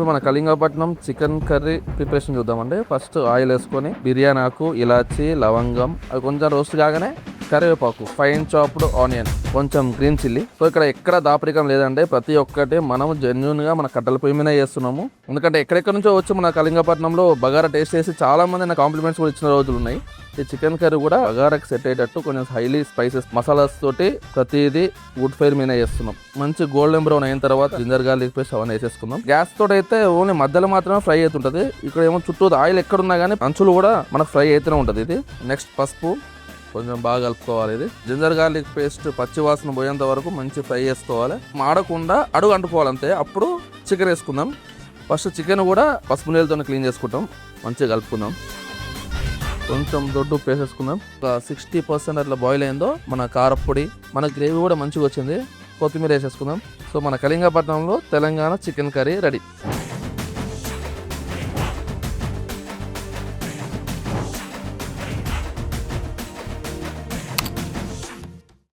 ఇప్పుడు మన Kalingapatnam chicken curry preparation చూద్దామండి. ఫస్ట్ ఆయిల్ వేసుకొని బిర్యానీ ఆకు, ఇలాచి, లవంగం అవి కొంచెం రోస్ట్ కాగానే కరివేపాకు, ఫైన్ చాప్డ్ ఆనియన్, కొంచెం గ్రీన్ చిల్లీ. సో ఇక్కడ ఎక్కడ దాపరికం లేదంటే ప్రతి ఒక్కటి మనం జెన్యున్ గా మన కట్టెల పొయ్యి మీద చేస్తున్నాము. ఎందుకంటే ఎక్కడెక్కడ నుంచో వచ్చి మన కళింగపట్నంలో బగారా టేస్ట్ చేసి చాలా మంది నాకు కాంప్లిమెంట్స్ కూడా ఇచ్చిన రోజులు ఉన్నాయి. ఈ చికెన్ కర్రీ కూడా బగారాకి సెట్ అయ్యేటట్టు కొంచెం హైలీ స్పైసెస్ మసాలాస్ తోటి ప్రతిదీ వుడ్ ఫైర్ మీద చేస్తున్నాం. మంచి గోల్డెన్ బ్రౌన్ అయిన తర్వాత జింజర్ గార్లిక్ పేస్ట్ అవన్నీ వేసేసుకుందాం. గ్యాస్ తోటి అయితే ఓన్లీ మధ్యలో మాత్రమే ఫ్రై అవుతుంటది. ఇక్కడ ఏమో చుట్టూ ఆయిల్ ఎక్కడున్నా కానీ అంచులు కూడా మనకు ఫ్రై అయితేనే ఉంటది. ఇది నెక్స్ట్ పసుపు కొంచెం బాగా కలుపుకోవాలి. ఇది జింజర్ గార్లిక్ పేస్ట్ పచ్చి వాసన పోయేంత వరకు మంచి ఫ్రై చేసుకోవాలి. మాడకుండా అడుగు అంటుకోవాలి అంతే. అప్పుడు చికెన్ వేసుకుందాం. ఫస్ట్ చికెన్ కూడా పసుపు నీళ్ళతో క్లీన్ చేసుకుంటాం. మంచిగా కలుపుకుందాం. కొంచెం దొడ్డు ఉప్పు వేసేసుకుందాం. ఒక 60% అట్లా బాయిల్ అయిందో మన కారపొడి, మన గ్రేవీ కూడా మంచిగా వచ్చింది. కొత్తిమీర వేసేసుకుందాం. సో మన కళింగపట్నంలో తెలంగాణ చికెన్ కర్రీ రెడీ.